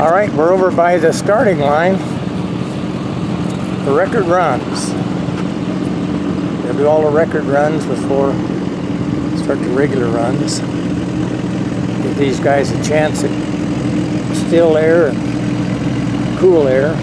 All right, we're over by the starting line for record runs. We'll do all the record runs before we start the regular runs. Give these guys a chance at still air and cool air.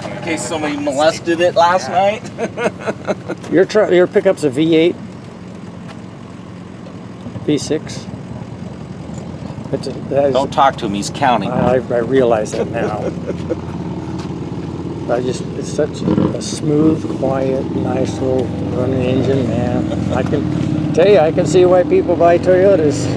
In case somebody molested it last night. Your pickup's a V8, V6. Don't talk to him, he's counting. I realize that now. It's such a smooth, quiet, nice little running engine, man. I can tell you, I can see why people buy Toyotas.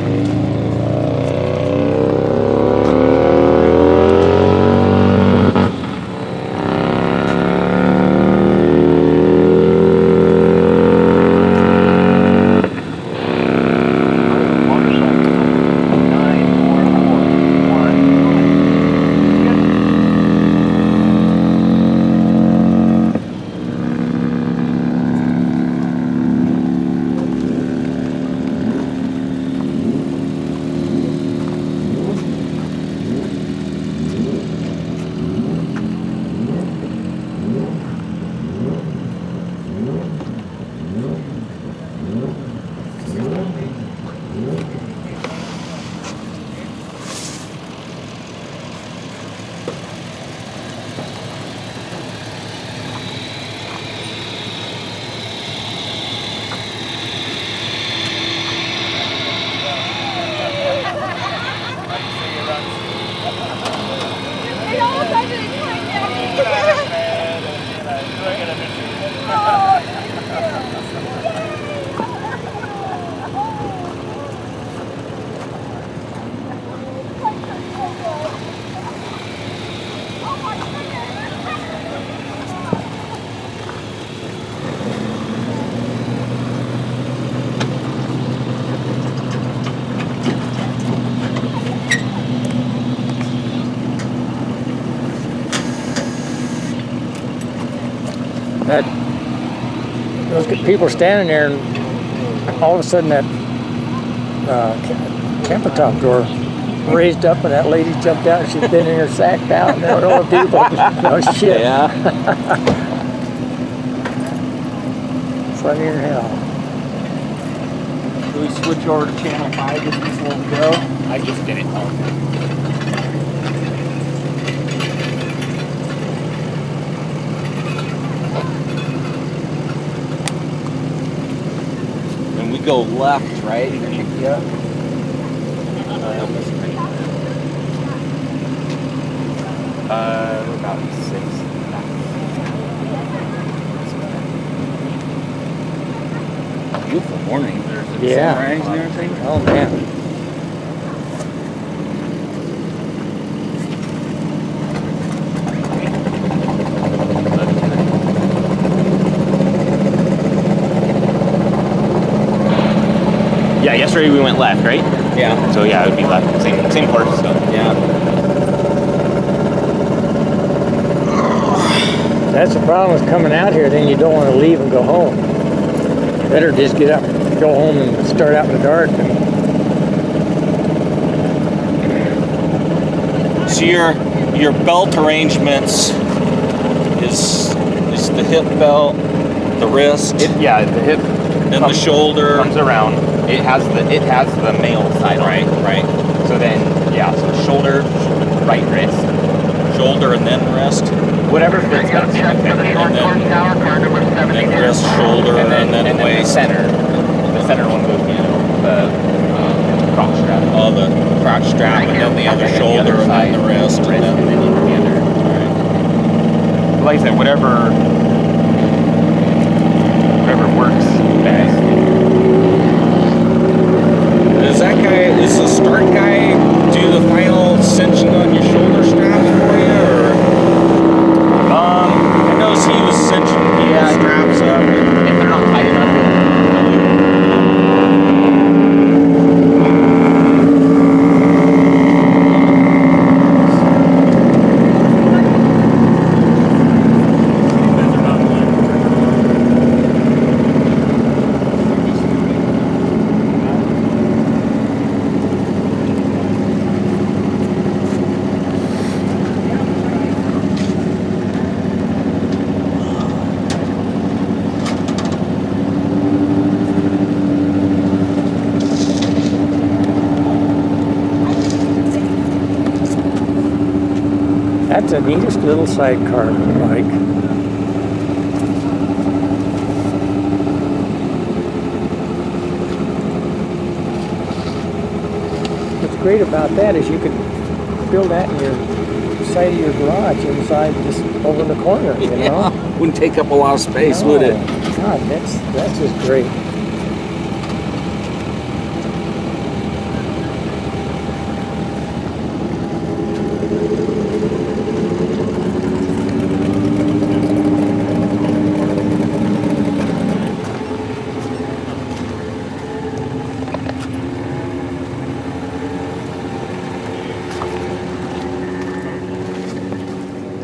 Those people standing there, and all of a sudden that camper top door raised up, and that lady jumped out, and she'd been in her sack out, and there were all the people. Oh shit! Yeah. Funny as hell. Do we switch over to channel 5 just before we go? I just did it. And we go left, right? Yeah. About 6. Beautiful morning. There's the Yeah. sunrise and everything. Oh man. Yeah, yesterday we went left, right? Yeah. So yeah, it would be left. Same course. So Yeah. That's the problem with coming out here. Then you don't want to leave and go home. Better just get up, go home, and start out in the dark. So your belt arrangements is It's the hip belt, the wrist, The hip and the shoulder. comes around. It has the male side on it. Right. So then, so shoulder, right wrist, Shoulder and then wrist. whatever fits best. And then wrist, shoulder, and then the waist. center one goes, the crotch strap. Oh, the crotch strap, and then the other shoulder, and then the wrist. and then the other. Like I said, whatever works best. Is the start guy do the final cinching on your shoulder strap for you, or? I noticed he was cinching the straps up. If they're not tight enough, That's the neatest little sidecar bike. What's great about that is you could build that in your side of your garage inside, just over in the corner, you know? Wouldn't take up a lot of space, would it? God, that's just great.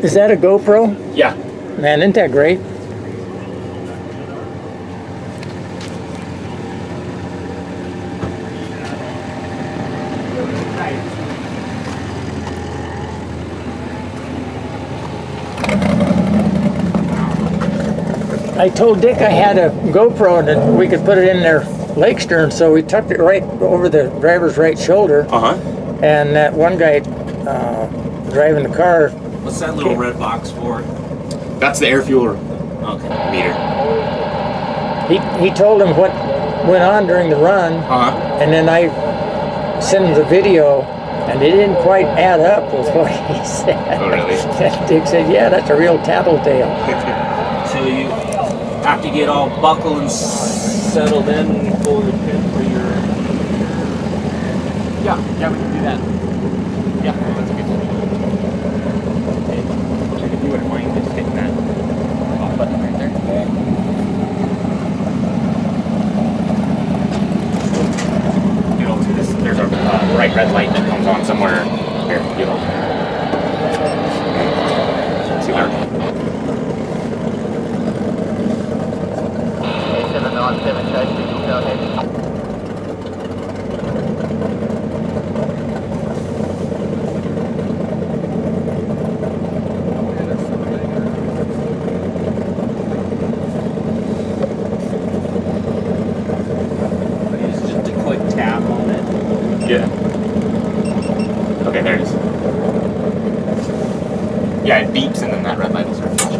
Is that a GoPro? yeah. Man, isn't that great? I told Dick I had a GoPro and that we could put it in their lake stern, so we tucked it right over the driver's right shoulder. And that one guy driving the car. What's that little red box for? That's the air fuel meter. He told him what went on during the run, and then I sent him the video, and it didn't quite add up with what he said. Oh, really? Dick said, "Yeah, that's a real tattletale." So you have to get all buckled and settled in for the pin for your. Yeah, we can do that. Yeah, that's a good one. If you wouldn't mind just hitting that off button right there. You know, there's a bright red light that comes on somewhere. Here, you know. See where? 7 on 7 check, go ahead. It's just a quick tap on it. Yeah. Okay, there it is. Yeah, it beeps and then that red light will start flashing.